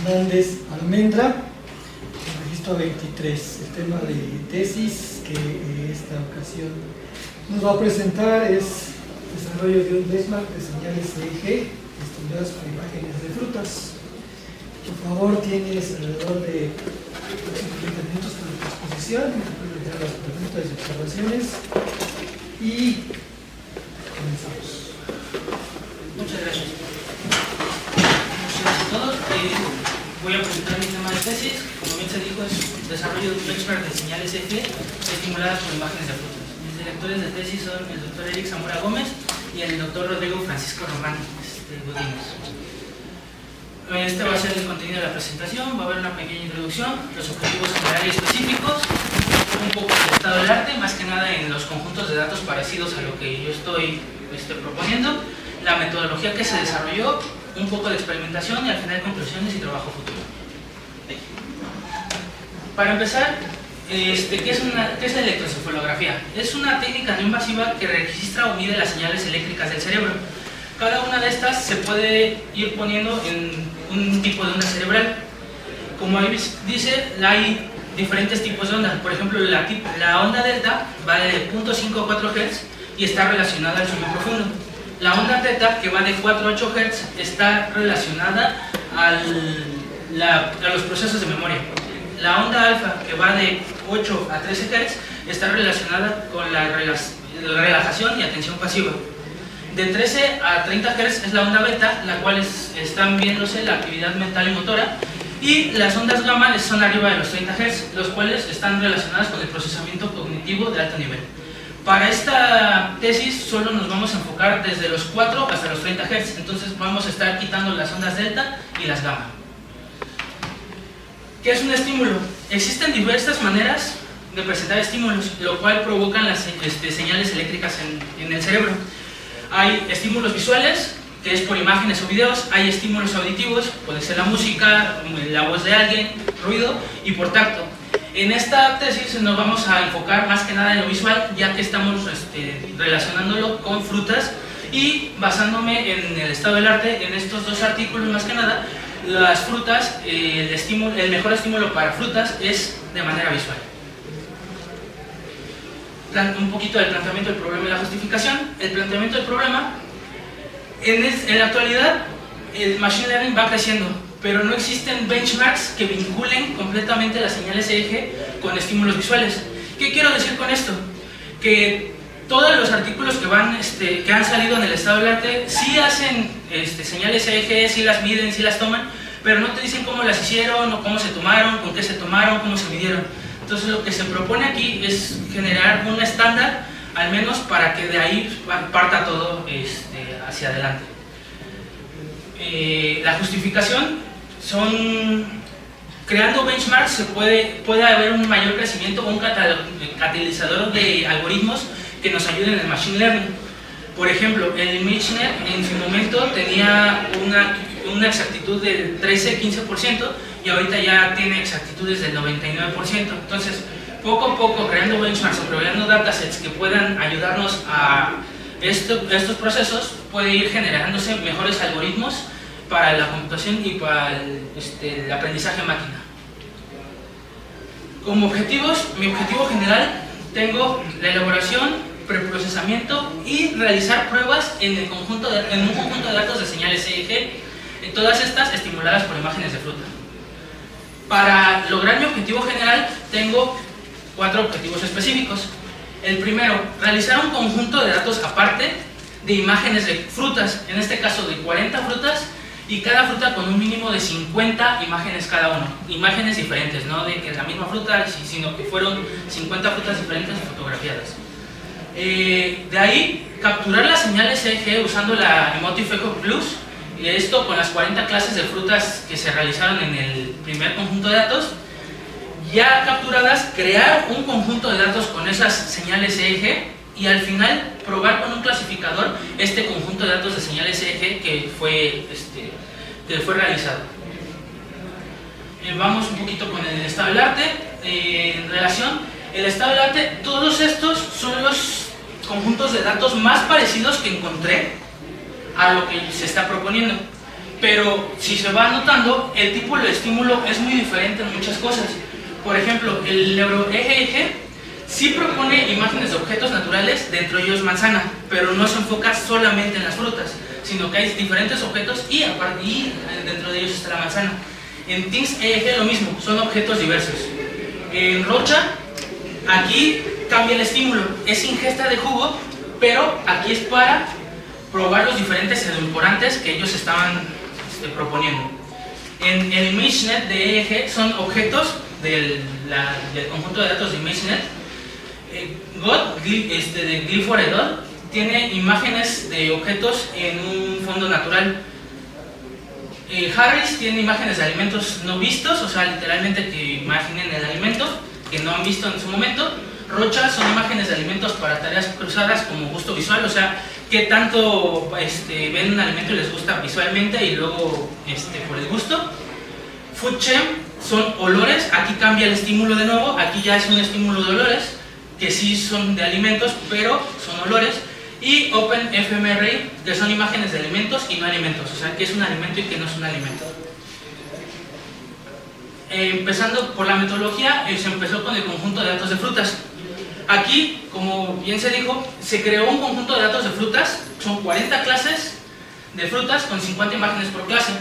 Hernández Almendra, el registro 23. El tema de tesis que esta ocasión nos va a presentar es desarrollo de un benchmark de señales EEG estudiadas por imágenes de frutas. Por favor, tienes alrededor de 30 minutos para tu exposición, después de las preguntas y observaciones, y comenzamos. Muchas gracias. Muchas gracias a todos. Voy a presentar mi tema de tesis. Como bien se dijo, es desarrollo de un benchmark de señales EEG estimuladas por imágenes de frutas. Mis directores de tesis son el doctor Eric Zamora Gómez y el doctor Rodrigo Francisco Román Godínez. Este va a ser el contenido de la presentación. Va a haber una pequeña introducción, los objetivos generales y específicos, un poco del estado del arte, más que nada en los conjuntos de datos parecidos a lo que yo estoy proponiendo, la metodología que se desarrolló, un poco de experimentación y al final conclusiones y trabajo futuro. Para empezar, ¿qué es la electroencefalografía? Es una técnica no invasiva que registra o mide las señales eléctricas del cerebro. Cada una de estas se puede ir poniendo en un tipo de onda cerebral. Como ahí dice, hay diferentes tipos de ondas. Por ejemplo, la onda delta va de 0.5 a 4 Hz y está relacionada al sueño profundo. La onda teta, que va de 4 a 8 Hz, está relacionada a los procesos de memoria. La onda alfa, que va de 8 a 13 Hz, está relacionada con la relajación y atención pasiva. De 13 a 30 Hz es la onda beta, la cual están viéndose la actividad mental y motora, y las ondas gamma son arriba de los 30 Hz, los cuales están relacionadas con el procesamiento cognitivo de alto nivel. Para esta tesis solo nos vamos a enfocar desde los 4 hasta los 30 Hz, entonces vamos a estar quitando las ondas delta y las gamma. ¿Qué es un estímulo? Existen diversas maneras de presentar estímulos, lo cual provocan las señales eléctricas en el cerebro. Hay estímulos visuales, que es por imágenes o videos. Hay estímulos auditivos, puede ser la música, la voz de alguien, ruido, y por tacto. En esta tesis nos vamos a enfocar más que nada en lo visual, ya que estamos relacionándolo con frutas y basándome en el estado del arte, en estos dos artículos más que nada. Las frutas, el mejor estímulo para frutas es de manera visual. Un poquito del planteamiento del problema y la justificación. El planteamiento del problema, en la actualidad el Machine Learning va creciendo, pero no existen benchmarks que vinculen completamente las señales EEG con estímulos visuales. ¿Qué quiero decir con esto? Que todos los artículos que han salido en el estado del arte sí hacen señales EEG, sí las miden, sí las toman, pero no te dicen cómo las hicieron, o cómo se tomaron, con qué se tomaron, cómo se midieron. Entonces lo que se propone aquí es generar un estándar, al menos para que de ahí parta todo hacia adelante. La justificación son, creando benchmarks puede haber un mayor crecimiento o un catalizador de algoritmos que nos ayuden en el Machine Learning. Por ejemplo, el ImageNet en su momento tenía una exactitud del 13-15%, y ahorita ya tiene exactitudes del 99%. Entonces, poco a poco, creando benchmarks o creando datasets que puedan ayudarnos a estos procesos, puede ir generándose mejores algoritmos para la computación y para el aprendizaje máquina. Como objetivos, mi objetivo general, tengo la elaboración, preprocesamiento y realizar pruebas en un conjunto de datos de señales EEG, todas estas estimuladas por imágenes de fruta. Para lograr mi objetivo general, tengo 4 objetivos específicos. El primero, realizar un conjunto de datos aparte de imágenes de frutas, en este caso de 40 frutas, y cada fruta con un mínimo de 50 imágenes cada uno. Imágenes diferentes, no de que es la misma fruta, sino que fueron 50 frutas diferentes fotografiadas. De ahí, capturar las señales EEG usando la Emotive Echo Plus, y esto con las 40 clases de frutas que se realizaron en el primer conjunto de datos. Ya capturadas, crear un conjunto de datos con esas señales EEG y al final probar con un clasificador este conjunto de datos de señales EEG que fue realizado. Vamos un poquito con el estado del arte. En relación, el estado del arte, todos estos son los conjuntos de datos más parecidos que encontré a lo que se está proponiendo. pero si se va notando, el tipo de estímulo es muy diferente en muchas cosas. Por ejemplo, el neuroEEG sí propone imágenes de objetos naturales, dentro de ellos manzana, pero no se enfoca solamente en las frutas, sino que hay diferentes objetos y dentro de ellos está la manzana. En Things EEG lo mismo, son objetos diversos. En Rocha, aquí cambia el estímulo, es ingesta de jugo, pero aquí es para probar los diferentes edulcorantes que ellos estaban proponiendo. En el ImageNet de EEG son objetos del conjunto de datos de ImageNet. God, de Clifford et al., tiene imágenes de objetos en un fondo natural. Harris tiene imágenes de alimentos no vistos, o sea, literalmente que imaginen el alimento que no han visto en su momento. Rocha son imágenes de alimentos para tareas cruzadas como gusto visual, o sea, que tanto ven un alimento y les gusta visualmente y luego por el gusto. FoodChem son olores, aquí cambia el estímulo de nuevo, aquí ya es un estímulo de olores, que sí son de alimentos, pero son olores. Y OpenFMRI, que son imágenes de alimentos y no alimentos, o sea, que es un alimento y que no es un alimento. Empezando por la metodología, se empezó con el conjunto de datos de frutas. Aquí, como bien se dijo, se creó un conjunto de datos de frutas, son 40 clases de frutas con 50 imágenes por clase.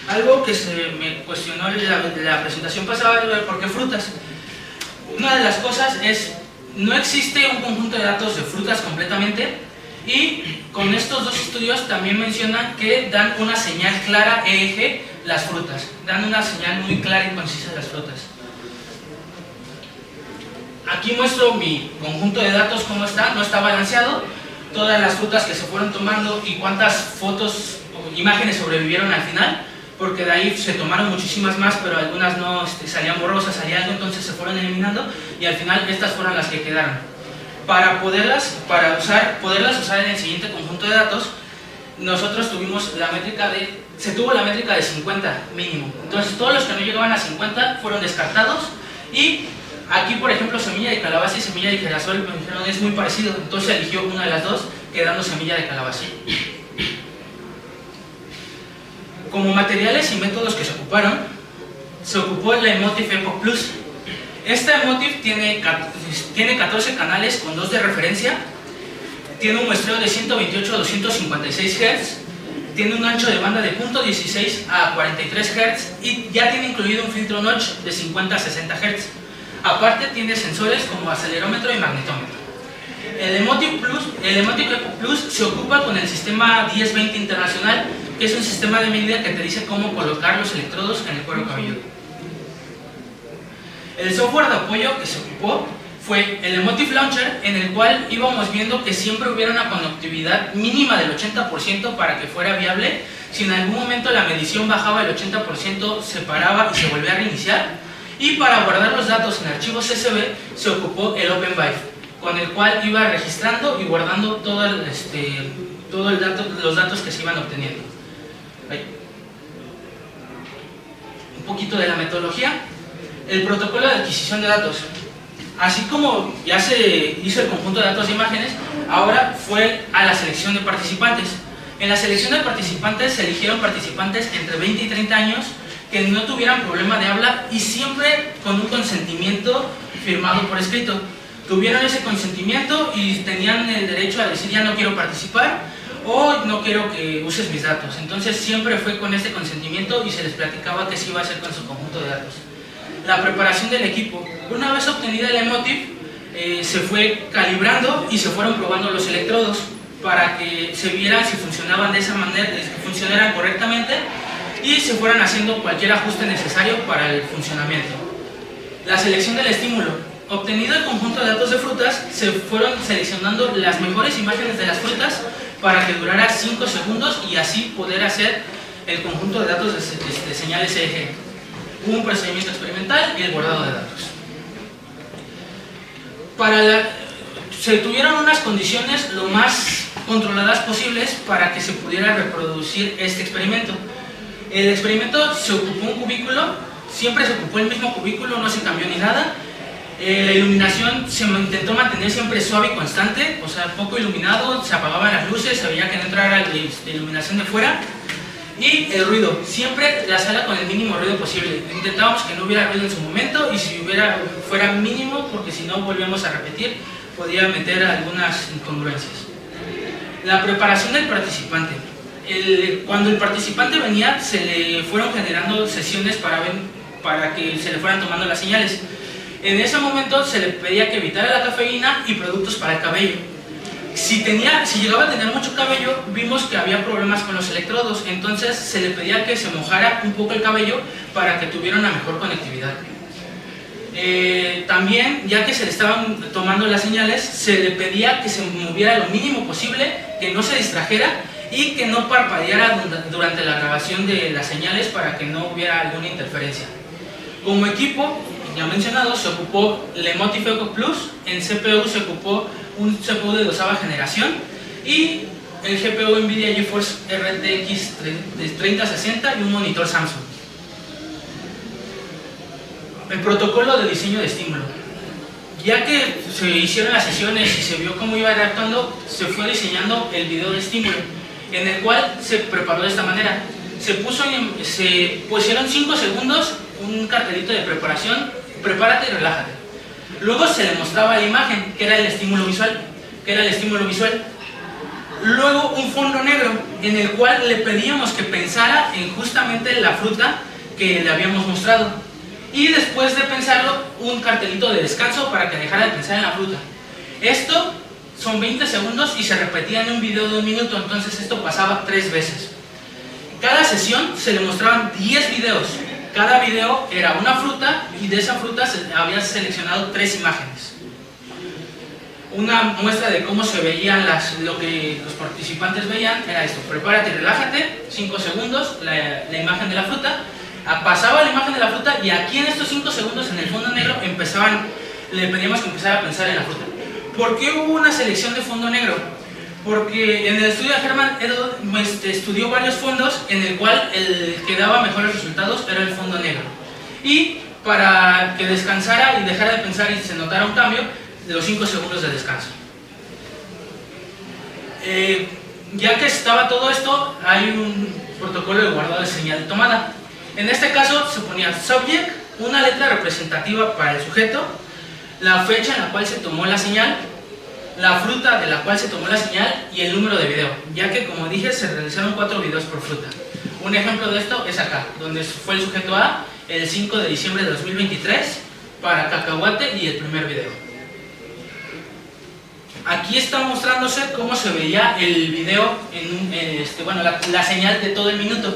Algo que se me cuestionó en la presentación pasada, ¿por qué frutas? Una de las cosas es, no existe un conjunto de datos de frutas completamente, y con estos dos estudios también mencionan que dan una señal clara EEG las frutas, dan una señal muy clara y concisa de las frutas. Aquí muestro mi conjunto de datos, cómo está, no está balanceado, todas las frutas que se fueron tomando y cuántas fotos o imágenes sobrevivieron al final, porque de ahí se tomaron muchísimas más, pero algunas no salían borrosas, salía algo, entonces se fueron eliminando y al final estas fueron las que quedaron. Para poderlas usar en el siguiente conjunto de datos, nosotros tuvimos la métrica se tuvo la métrica de 50 mínimo, entonces todos los que no llegaban a 50 fueron descartados. Y aquí, por ejemplo, semilla de calabaza y semilla de girasol me dijeron es muy parecido, entonces eligió una de las dos, quedando semilla de calabaza. Como materiales y métodos que se ocuparon, se ocupó la Emotiv Epoch Plus. Esta Emotiv tiene 14 canales con 2 de referencia, tiene un muestreo de 128 a 256 Hz, tiene un ancho de banda de 0.16 a 43 Hz y ya tiene incluido un filtro notch de 50 a 60 Hz. Aparte tiene sensores como acelerómetro y magnetómetro. El Emotiv Epoch Plus se ocupa con el sistema 1020 internacional, que es un sistema de medida que te dice cómo colocar los electrodos en el cuero cabelludo. El software de apoyo que se ocupó fue el Emotiv Launcher, en el cual íbamos viendo que siempre hubiera una conductividad mínima del 80% para que fuera viable. Si en algún momento la medición bajaba el 80%, se paraba y se volvía a reiniciar. Y para guardar los datos en archivos CSV se ocupó el OpenVive, con el cual iba registrando y guardando los datos que se iban obteniendo. Un poquito de la metodología. El protocolo de adquisición de datos. Así como ya se hizo el conjunto de datos de imágenes, ahora fue a la selección de participantes. En la selección de participantes se eligieron participantes entre 20 y 30 años que no tuvieran problema de habla y siempre con un consentimiento firmado por escrito. Tuvieron ese consentimiento y tenían el derecho a decir ya no quiero participar o no quiero que uses mis datos. Entonces siempre fue con este consentimiento y se les platicaba qué se iba a hacer con su conjunto de datos. La preparación del equipo. Una vez obtenida la Emotiv, se fue calibrando y se fueron probando los electrodos para que se viera si funcionaban de esa manera, que funcionaran correctamente y se fueran haciendo cualquier ajuste necesario para el funcionamiento. La selección del estímulo. Obtenido el conjunto de datos de frutas, se fueron seleccionando las mejores imágenes de las frutas para que durara 5 segundos y así poder hacer el conjunto de datos de señales EEG. Hubo un procedimiento experimental y el guardado de datos. Se tuvieron unas condiciones lo más controladas posibles para que se pudiera reproducir este experimento. El experimento se ocupó un cubículo, siempre se ocupó el mismo cubículo, no se cambió ni nada. La iluminación se intentó mantener siempre suave y constante, o sea, poco iluminado, se apagaban las luces, se veía que no entrara la iluminación de fuera. Y el ruido, siempre la sala con el mínimo ruido posible. Intentábamos que no hubiera ruido en su momento y si hubiera, fuera mínimo, porque si no volvemos a repetir, podría meter algunas incongruencias. La preparación del participante. Cuando el participante venía, se le fueron generando sesiones para que se le fueran tomando las señales. En ese momento se le pedía que evitara la cafeína y productos para el cabello. Si llegaba a tener mucho cabello, vimos que había problemas con los electrodos, entonces se le pedía que se mojara un poco el cabello para que tuviera una mejor conectividad. También, ya que se le estaban tomando las señales, se le pedía que se moviera lo mínimo posible, que no se distrajera y que no parpadeara durante la grabación de las señales para que no hubiera alguna interferencia. Como equipo, ya mencionado, se ocupó el Emotiv Eco Plus. En CPU se ocupó un CPU de 12ª generación y el GPU NVIDIA GeForce RTX 3060 y un monitor Samsung. El protocolo de diseño de estímulo. Ya que se hicieron las sesiones y se vio cómo iba reactuando, se fue diseñando el video de estímulo, en el cual se preparó de esta manera. Se pusieron 5 segundos un cartelito de preparación, prepárate y relájate. Luego se le mostraba la imagen, que era el estímulo visual. Luego un fondo negro, en el cual le pedíamos que pensara en justamente la fruta que le habíamos mostrado. Y después de pensarlo, un cartelito de descanso para que dejara de pensar en la fruta. Esto son 20 segundos y se repetía en un video de 1 minuto, entonces esto pasaba 3 veces. Cada sesión se le mostraban 10 videos. Cada video era una fruta y de esa fruta se había seleccionado 3 imágenes. Una muestra de cómo se veían lo que los participantes veían era esto: prepárate y relájate, 5 segundos, la imagen de la fruta. Pasaba la imagen de la fruta y aquí en estos 5 segundos en el fondo negro le pedíamos que empezara a pensar en la fruta. ¿Por qué hubo una selección de fondo negro? Porque en el estudio de Hermann estudió varios fondos, en el cual el que daba mejores resultados era el fondo negro. Y para que descansara y dejara de pensar y se notara un cambio, los 5 segundos de descanso. Ya que estaba todo esto, hay un protocolo de guardado de señal tomada. En este caso se ponía subject, una letra representativa para el sujeto, la fecha en la cual se tomó la señal, la fruta de la cual se tomó la señal y el número de video, ya que, como dije, se realizaron 4 videos por fruta. Un ejemplo de esto es acá, donde fue el sujeto A el 5 de diciembre de 2023 para cacahuate y el primer video. Aquí está mostrándose cómo se veía el video, la señal de todo el minuto.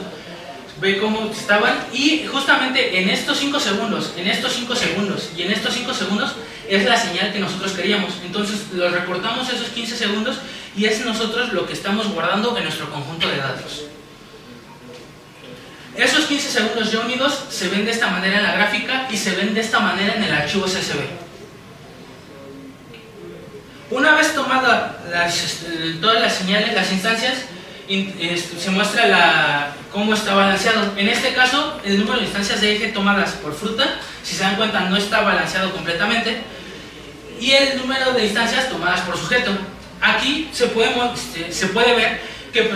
Ve cómo estaban y justamente en estos 5 segundos, y en estos 5 segundos es la señal que nosotros queríamos. Entonces lo recortamos esos 15 segundos y es nosotros lo que estamos guardando en nuestro conjunto de datos. Esos 15 segundos ya unidos se ven de esta manera en la gráfica y se ven de esta manera en el archivo CSV. Una vez tomadas todas las señales, las instancias, se muestra cómo está balanceado. En este caso, el número de instancias de eje tomadas por fruta, si se dan cuenta, no está balanceado completamente, y el número de instancias tomadas por sujeto. Aquí se puede ver que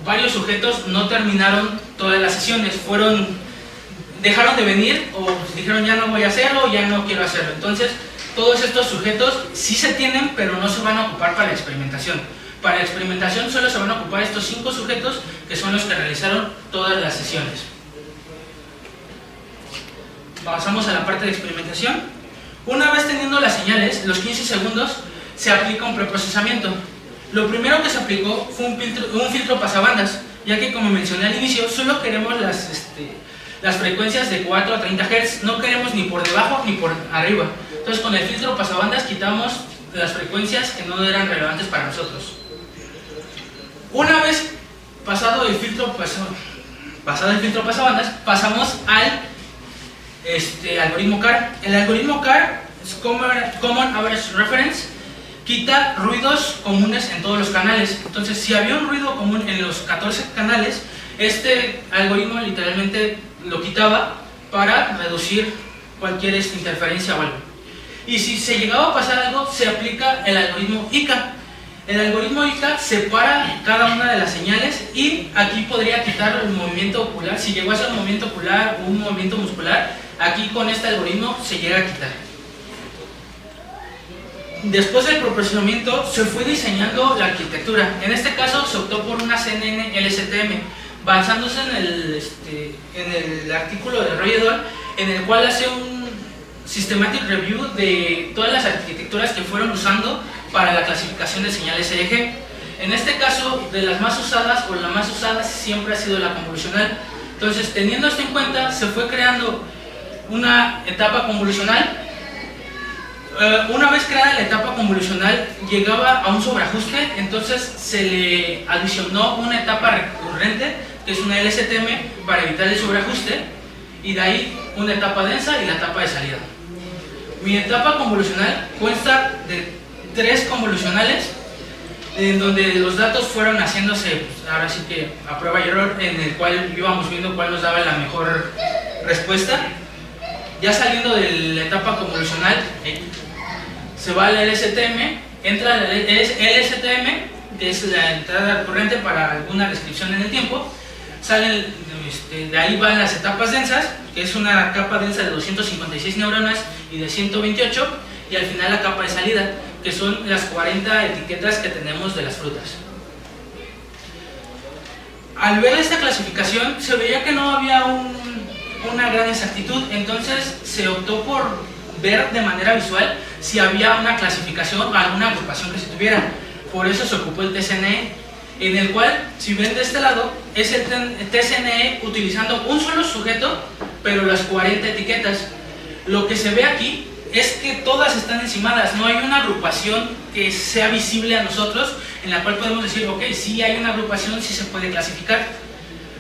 varios sujetos no terminaron todas las sesiones, dejaron de venir o dijeron ya no voy a hacerlo o ya no quiero hacerlo. Entonces, todos estos sujetos sí se tienen, pero no se van a ocupar para la experimentación. Para la experimentación solo se van a ocupar estos 5 sujetos que son los que realizaron todas las sesiones. Pasamos a la parte de experimentación. Una vez teniendo las señales, los 15 segundos, se aplica un preprocesamiento. Lo primero que se aplicó fue un filtro pasabandas, ya que, como mencioné al inicio, solo queremos las frecuencias de 4 a 30 Hz, no queremos ni por debajo ni por arriba. Entonces, con el filtro pasabandas quitamos las frecuencias que no eran relevantes para nosotros. Una vez pasado el filtro pasabandas, pasamos al algoritmo CAR. El algoritmo CAR es Common Average Reference, quita ruidos comunes en todos los canales. Entonces, si había un ruido común en los 14 canales, este algoritmo literalmente lo quitaba para reducir cualquier interferencia o algo. Y si se llegaba a pasar algo, se aplica el algoritmo ICA. El algoritmo ICA separa cada una de las señales y aquí podría quitar el movimiento ocular. Si llegó a ser un movimiento ocular o un movimiento muscular, aquí con este algoritmo se llega a quitar. Después del procesamiento se fue diseñando la arquitectura. En este caso se optó por una CNN LSTM, basándose en el artículo de Roy Edward, en el cual hace un systematic review de todas las arquitecturas que fueron usando para la clasificación de señales EEG. En este caso, de las más usadas o la más usada siempre ha sido la convolucional. Entonces, teniendo esto en cuenta, se fue creando una etapa convolucional. Una vez creada la etapa convolucional, llegaba a un sobreajuste, entonces se le adicionó una etapa recurrente, que es una LSTM, para evitar el sobreajuste, y de ahí una etapa densa y la etapa de salida. Mi etapa convolucional consta de 3 convolucionales, en donde los datos fueron haciéndose, pues, ahora sí que a prueba y error, en el cual íbamos viendo cuál nos daba la mejor respuesta. Ya saliendo de la etapa convolucional, se va a la LSTM, entra la LSTM, que es la entrada recurrente para alguna descripción en el tiempo. Salen, de ahí van las etapas densas, que es una capa densa de 256 neuronas y de 128, y al final la capa de salida, que son las 40 etiquetas que tenemos de las frutas. Al ver esta clasificación se veía que no había una gran exactitud, entonces se optó por ver de manera visual si había una clasificación o alguna agrupación que se tuviera. Por eso se ocupó el TCNE, en el cual, si ven de este lado, es el TCNE utilizando un solo sujeto, pero las 40 etiquetas. Lo que se ve aquí es que todas están encimadas, no hay una agrupación que sea visible a nosotros, en la cual podemos decir, ok, sí hay una agrupación, sí se puede clasificar.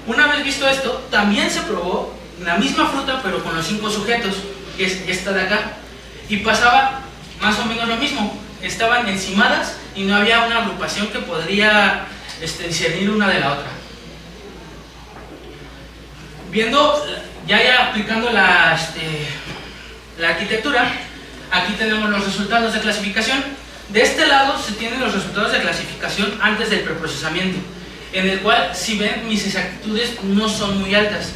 Una vez visto esto, también se probó la misma fruta, pero con los 5 sujetos, que es esta de acá, y pasaba más o menos lo mismo, estaban encimadas y no había una agrupación que podría discernir una de la otra. Viendo, ya aplicando la arquitectura, aquí tenemos los resultados de clasificación. De este lado se tienen los resultados de clasificación antes del preprocesamiento, en el cual, si ven, mis exactitudes no son muy altas.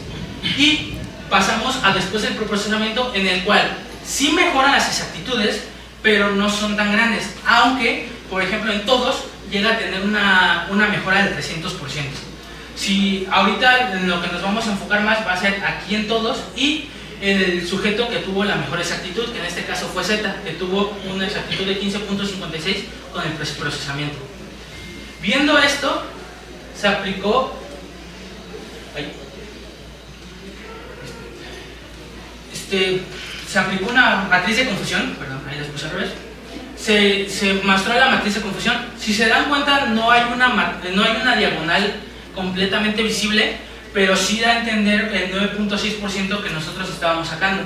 Y pasamos a después del preprocesamiento, en el cual sí mejoran las exactitudes, pero no son tan grandes, aunque, por ejemplo, en todos llega a tener una mejora del 300%. Si ahorita en lo que nos vamos a enfocar más va a ser aquí en todos y en el sujeto que tuvo la mejor exactitud, que en este caso fue Z, que tuvo una exactitud de 15.56 con el procesamiento. Viendo esto, se aplicó se aplicó una matriz de confusión, perdón, ahí les puse al revés. Se mostró la matriz de confusión. Si se dan cuenta, no hay una diagonal completamente visible, pero sí da a entender el 9.6% que nosotros estábamos sacando.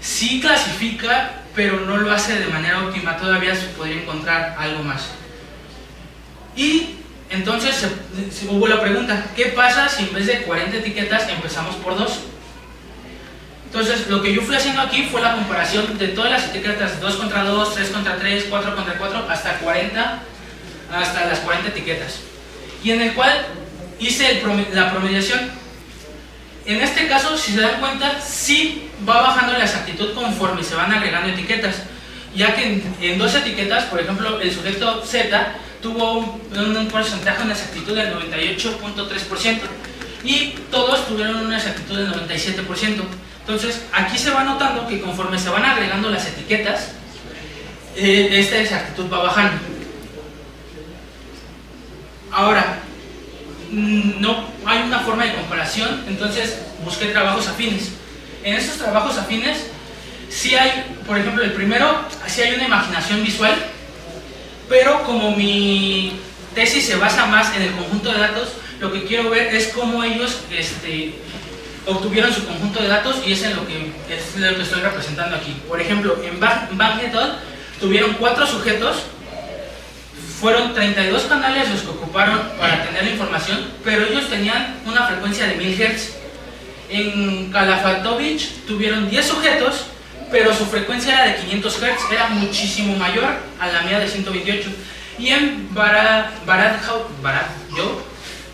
Sí clasifica, pero no lo hace de manera óptima, todavía se podría encontrar algo más. Y entonces hubo la pregunta, ¿qué pasa si en vez de 40 etiquetas empezamos por 2? Entonces, lo que yo fui haciendo aquí fue la comparación de todas las etiquetas, 2 contra 2, 3 contra 3, 4 contra 4, hasta las 40 etiquetas. Y en el cual hice la promediación. En este caso, si se dan cuenta, sí va bajando la exactitud conforme se van agregando etiquetas. Ya que en 2 etiquetas, por ejemplo, el sujeto Z tuvo un porcentaje de exactitud del 98.3%. Y todos tuvieron una exactitud del 97%. Entonces, aquí se va notando que conforme se van agregando las etiquetas, esta exactitud va bajando. Ahora, no hay una forma de comparación, entonces busqué trabajos afines. En estos trabajos afines, sí hay, por ejemplo, el primero, sí hay una imaginación visual, pero como mi tesis se basa más en el conjunto de datos, lo que quiero ver es cómo ellos obtuvieron su conjunto de datos, y es lo que estoy representando aquí. Por ejemplo, en Bang et al. tuvieron 4 sujetos, fueron 32 canales los que ocuparon para tener la información, pero ellos tenían una frecuencia de 1000 Hz. En Kalafatovich tuvieron 10 sujetos, pero su frecuencia era de 500 Hz, era muchísimo mayor a la mía de 128. Y en Barat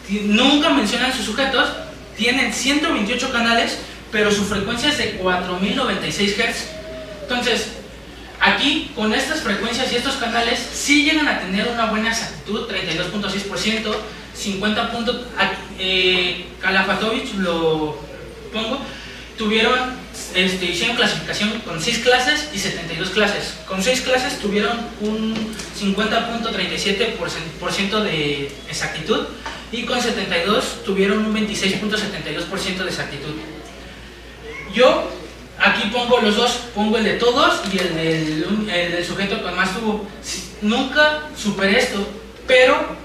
nunca mencionan sus sujetos, tienen 128 canales, pero su frecuencia es de 4096 Hz. Entonces, aquí, con estas frecuencias y estos canales, sí llegan a tener una buena exactitud, 32.6%, 50 puntos, Kalafatovich lo pongo, hicieron clasificación con 6 clases y 72 clases. Con 6 clases tuvieron un 50.37% de exactitud y con 72 tuvieron un 26.72% de exactitud. Yo aquí pongo los dos, pongo el de todos y el del sujeto que más tuvo. Nunca superé esto, pero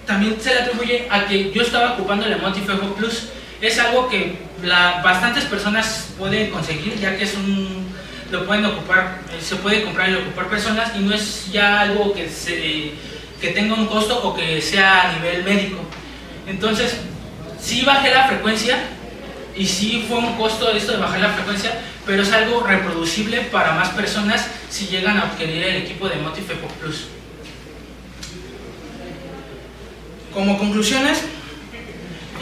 también se le atribuye a que yo estaba ocupando el Emotifejo Plus. Es algo que bastantes personas pueden conseguir, ya que lo pueden ocupar, se puede comprar y ocupar personas, y no es ya algo que tenga un costo o que sea a nivel médico. Entonces, sí bajé la frecuencia y sí fue un costo esto de bajar la frecuencia, pero es algo reproducible para más personas si llegan a adquirir el equipo de Emotifejo Plus. Como conclusiones,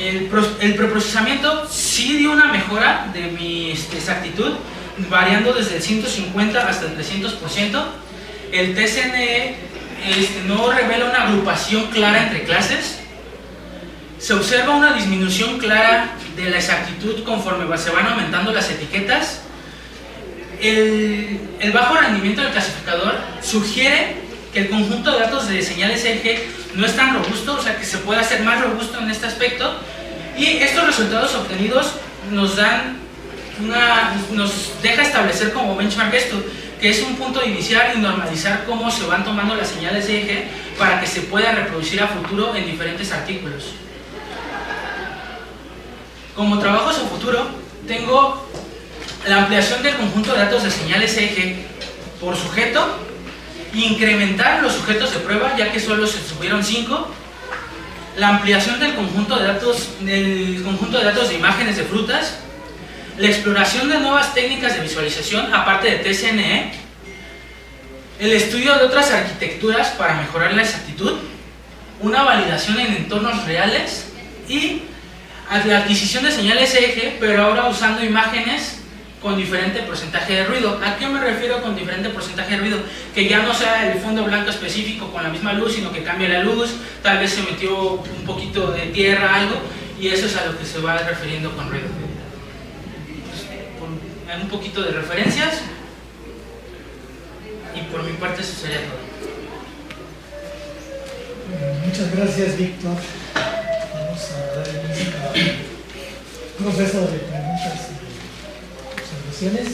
el preprocesamiento sí dio una mejora de mi exactitud, variando desde el 150 hasta el 300%. El TSNE no revela una agrupación clara entre clases. Se observa una disminución clara de la exactitud conforme se van aumentando las etiquetas. El bajo rendimiento del clasificador sugiere que el conjunto de datos de señales eje no es tan robusto, o sea que se puede hacer más robusto en este aspecto, y estos resultados obtenidos nos deja establecer como benchmark esto, que es un punto de iniciar y normalizar cómo se van tomando las señales de eje para que se pueda reproducir a futuro en diferentes artículos. Como trabajos a futuro, tengo la ampliación del conjunto de datos de señales eje por sujeto, incrementar los sujetos de prueba, ya que solo se subieron 5, la ampliación del conjunto de datos de imágenes de frutas, la exploración de nuevas técnicas de visualización aparte de TSNE, el estudio de otras arquitecturas para mejorar la exactitud, una validación en entornos reales y la adquisición de señales eje, pero ahora usando imágenes con diferente porcentaje de ruido. ¿A qué me refiero con diferente porcentaje de ruido? Que ya no sea el fondo blanco específico con la misma luz, sino que cambie la luz, tal vez se metió un poquito de tierra, algo, y eso es a lo que se va refiriendo con ruido. Un poquito de referencias, y por mi parte eso sería todo. Muchas gracias, Víctor. Vamos a dar inicio a un proceso de preguntas y observaciones.